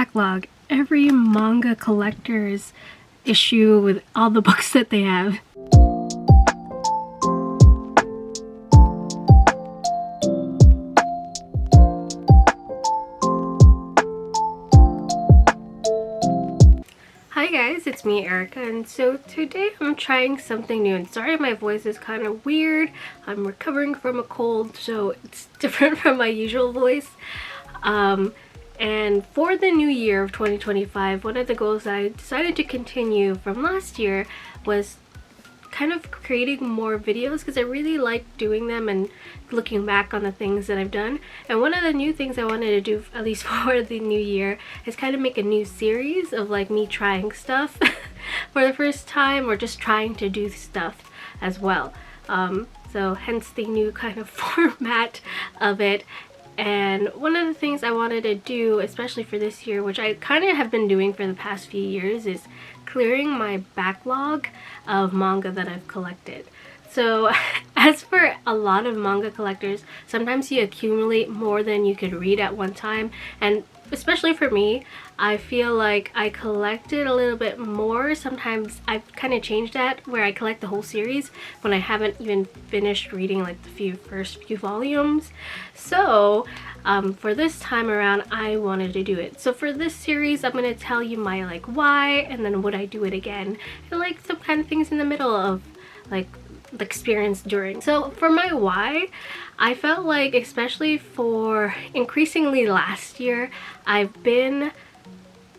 Backlog, every manga collector's issue with all the books that they have. Hi guys, it's me Erica, and so today I'm trying something new, and sorry my voice is kind of weird. I'm recovering from a cold, so it's different from my usual voice. And for the new year of 2025, one of the goals I decided to continue from last year was kind of creating more videos, because I really like doing them and looking back on the things that I've done. And one of the new things I wanted to do, at least for the new year, is kind of make a new series of like me trying stuff for the first time, or just trying to do stuff as well. So hence the new kind of format of it. And one of the things I wanted to do, especially for this year, which I kind of have been doing for the past few years, is clearing my backlog of manga that I've collected. So as for a lot of manga collectors, sometimes you accumulate more than you could read at one time, and especially for me, I feel like I collected a little bit more. Sometimes I've kind of changed that, where I collect the whole series when I haven't even finished reading like the first few volumes. So for this time around, I wanted to do it. So for this series, I'm going to tell you my like why, and then would I do it again, and like some kind of things in the middle of like the experience during. So for my why, I felt like, especially for increasingly last year, I've been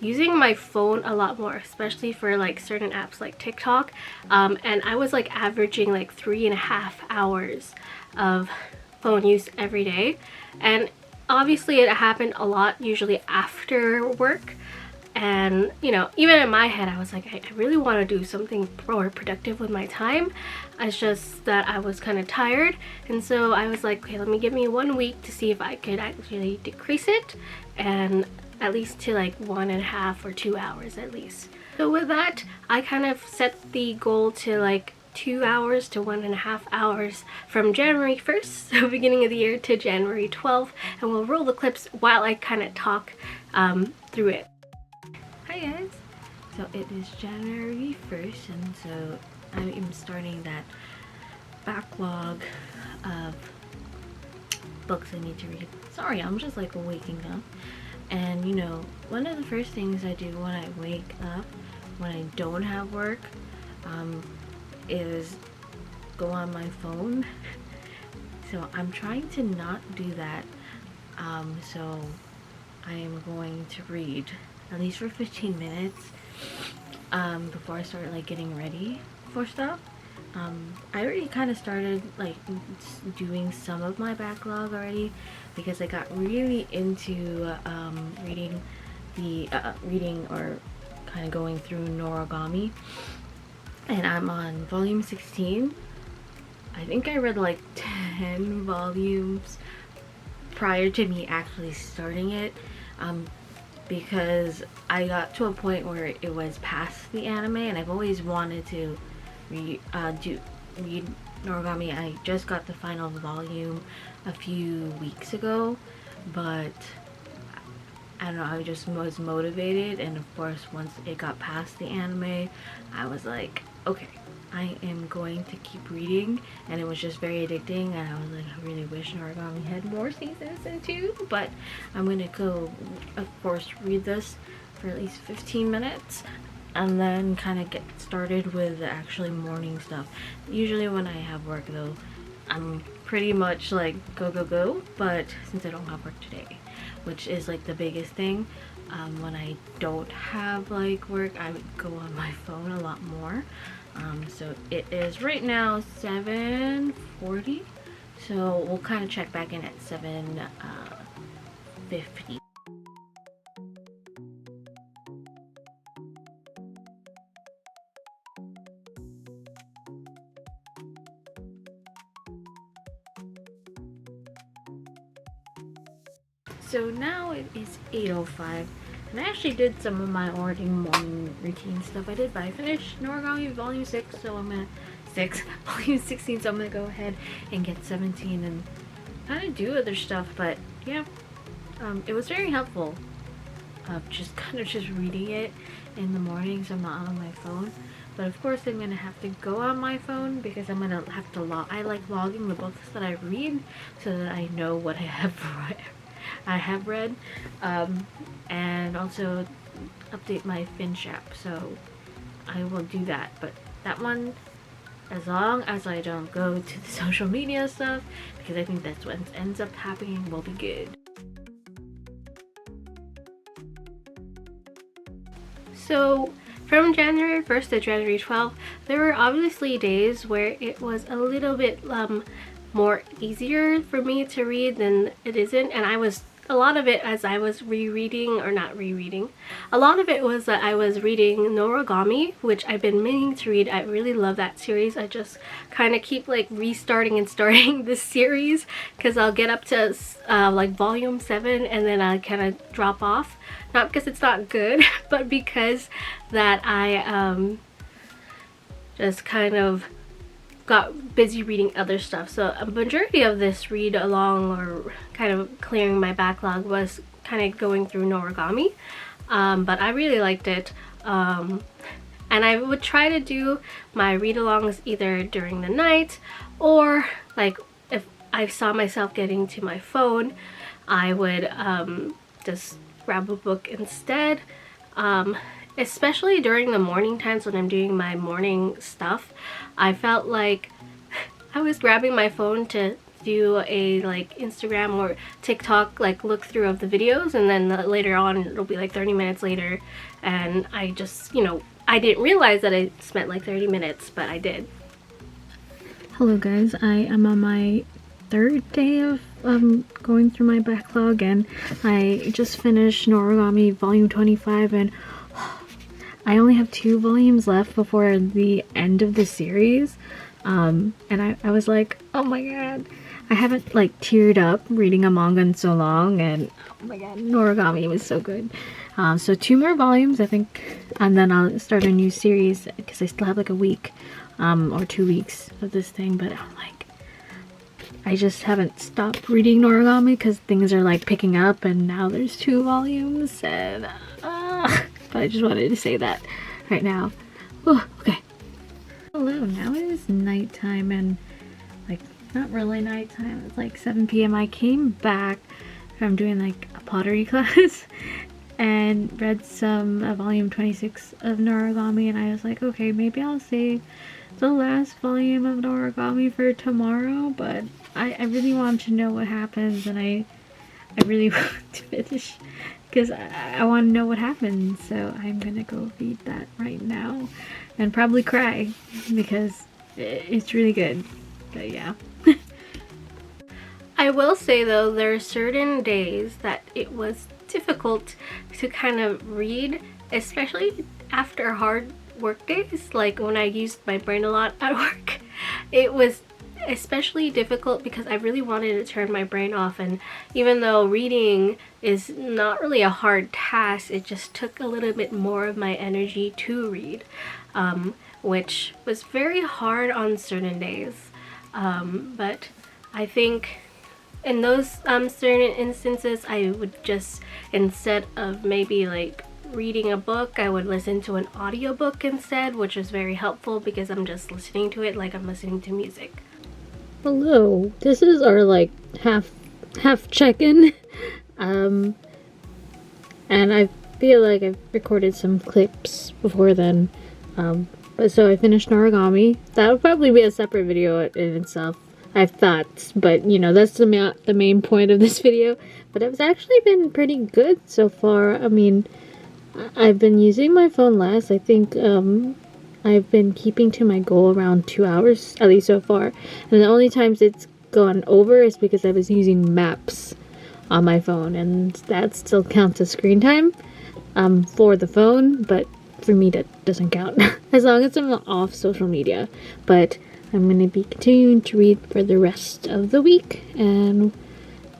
using my phone a lot more, especially for like certain apps like TikTok, and I was like averaging like 3.5 hours of phone use every day. And obviously it happened a lot usually after work, and you know, even in my head I was like, I really want to do something more productive with my time. It's just that I was kind of tired, and so I was like, okay, let me give me 1 week to see if I could actually decrease it, and at least to like 1.5 or 2 hours at least. So with that, I kind of set the goal to like 2 hours to 1.5 hours from January 1st, so beginning of the year, to January 12th, and we'll roll the clips while I kind of talk through it. Hi guys! So it is January 1st, and so I am starting that backlog of books I need to read. Sorry, I'm just like waking up. And you know, one of the first things I do when I wake up, when I don't have work, is go on my phone. So I'm trying to not do that. So I am going to read at least for 15 minutes before I start like getting ready for stuff. I already kind of started like doing some of my backlog already, because I got really into reading or kind of going through Noragami, and I'm on volume 16. I think I read like 10 volumes prior to me actually starting it, because I got to a point where it was past the anime, and I've always wanted to read Noragami. I just got the final volume a few weeks ago, but I don't know, I just was motivated, and of course once it got past the anime, I was like, okay, I am going to keep reading, and it was just very addicting, and I was like, I really wish Noragami had more seasons than 2, but I'm gonna go, of course, read this for at least 15 minutes, and then kind of get started with the actually morning stuff. Usually when I have work though, I'm pretty much like go, but since I don't have work today, which is like the biggest thing, when I don't have like work, I would go on my phone a lot more. So it is right now 7:40, so we'll kind of check back in at 7:50. So now it is 8:05, and I actually did some of my already morning routine stuff. I finished Noragami volume 6, so I'm gonna volume 16, so I'm gonna go ahead and get 17 and kind of do other stuff. But yeah, it was very helpful of just kind of just reading it in the mornings. I'm not on my phone, but of course I'm gonna have to go on my phone because I'm gonna have to I like logging the books that I read so that I know what I have read, and also update my Finch app. So I will do that, but that one, as long as I don't go to the social media stuff, because I think that's what ends up happening, will be good. So from January 1st to January 12th, there were obviously days where it was a little bit more easier for me to read than it isn't, and a lot of it as I was rereading, or not rereading, a lot of it was that I was reading Noragami, which I've been meaning to read. I really love that series. I just kind of keep like restarting and starting this series because I'll get up to like volume 7 and then I kind of drop off. Not because it's not good, but because that I just kind of got busy reading other stuff. So a majority of this read along, or kind of clearing my backlog, was kind of going through Noragami, but I really liked it, and I would try to do my read-alongs either during the night, or like if I saw myself getting to my phone, I would just grab a book instead, especially during the morning times when I'm doing my morning stuff. I felt like I was grabbing my phone to do a like Instagram or TikTok like look through of the videos, and then later on it'll be like 30 minutes later, and I just, you know, I didn't realize that I spent like 30 minutes, but I did. Hello guys, I am on my 3rd day of going through my backlog, and I just finished Noragami volume 25, and I only have 2 volumes left before the end of the series, and I was like, oh my god, I haven't like teared up reading a manga in so long, and oh my god, Noragami was so good. So 2 more volumes I think, and then I'll start a new series because I still have like a week or 2 weeks of this thing, but I'm like, I just haven't stopped reading Noragami because things are like picking up, and now there's 2 volumes, and but I just wanted to say that right now. Oh, okay. Hello, now it is nighttime, and like not really nighttime, it's like 7 p.m. I came back from doing like a pottery class and read some volume 26 of Noragami, and I was like, okay, maybe I'll save the last volume of Noragami for tomorrow, but I really want to know what happens, and I really want to finish because I want to know what happens, so I'm gonna go read that right now and probably cry because it's really good. But yeah. I will say though, there are certain days that it was difficult to kind of read, especially after hard work days, like when I used my brain a lot at work. It was especially difficult because I really wanted to turn my brain off, and even though reading is not really a hard task, it just took a little bit more of my energy to read, which was very hard on certain days, but I think in those certain instances I would just, instead of maybe like reading a book, I would listen to an audiobook instead, which was very helpful because I'm just listening to it like I'm listening to music. Hello, this is our like half check-in, and I feel like I've recorded some clips before then, but so I finished Noragami. That would probably be a separate video in itself, I have thoughts, but you know, that's the main point of this video. But it's actually been pretty good so far. I mean, I've been using my phone less. I think I've been keeping to my goal around 2 hours, at least so far. And the only times it's gone over is because I was using maps on my phone, and that still counts as screen time for the phone, but for me that doesn't count as long as I'm off social media. But I'm going to be continuing to read for the rest of the week, and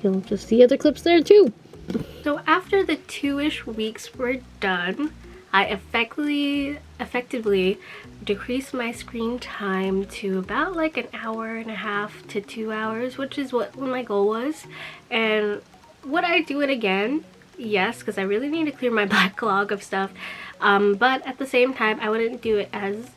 you'll just see other clips there too. So after the 2-ish weeks were done, I effectively decreased my screen time to about like an hour and a half to 2 hours, which is what my goal was. And would I do it again? yes, because I really need to clear my backlog of stuff. But at the same time, I wouldn't do it as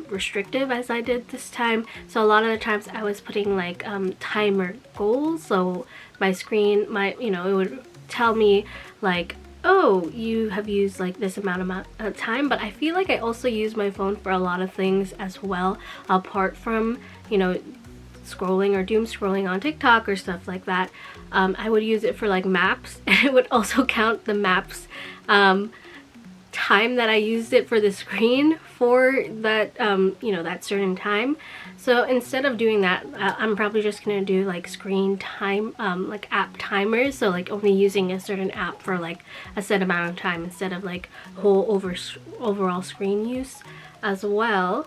restrictive as I did this time. So a lot of the times I was putting like timer goals. So my screen, you know, it would tell me like, oh, you have used like this amount of time. But I feel like I also use my phone for a lot of things as well, apart from, you know, scrolling or doom scrolling on TikTok or stuff like that. I would use it for like maps, and it would also count the maps time that I used it for the screen for that you know, that certain time. So instead of doing that, I'm probably just gonna do like screen time, like app timers, so like only using a certain app for like a set amount of time instead of like whole overall screen use as well.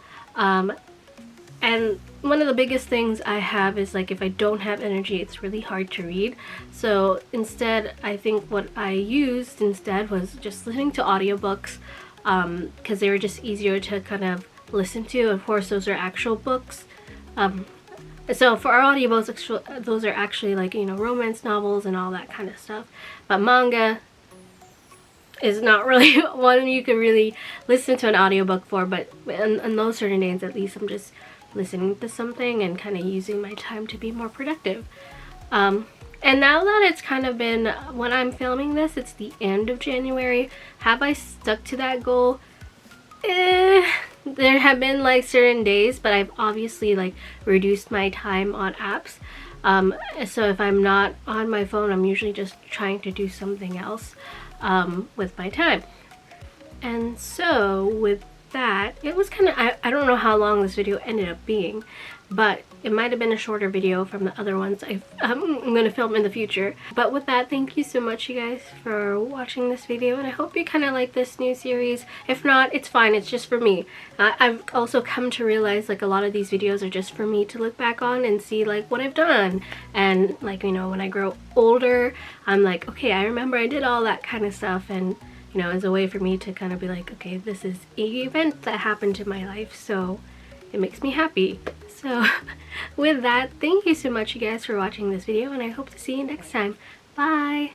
And one of the biggest things I have is like if I don't have energy, it's really hard to read. So instead, I think what I used instead was just listening to audiobooks, because they were just easier to kind of listen to. Of course, those are actual books. So for our audiobooks, those are actually like, you know, romance novels and all that kind of stuff. But manga is not really one you can really listen to an audiobook for, but on those certain days at least, I'm just listening to something and kind of using my time to be more productive. And now that it's kind of been, when I'm filming this, it's the end of January. Have I stuck to that goal? There have been like certain days, but I've obviously like reduced my time on apps. So if I'm not on my phone, I'm usually just trying to do something else with my time. And so with that, it was kind of, I don't know how long this video ended up being, but it might have been a shorter video from the other ones I'm going to film in the future. But with that, thank you so much, you guys, for watching this video, and I hope you kind of like this new series. If not, it's fine, it's just for me. I've also come to realize like a lot of these videos are just for me to look back on and see like what I've done, and like, you know, when I grow older, I'm like, okay, I remember I did all that kind of stuff, and you know, as a way for me to kind of be like, okay, this is an event that happened in my life, so it makes me happy. So with that, thank you so much, you guys, for watching this video, and I hope to see you next time. Bye!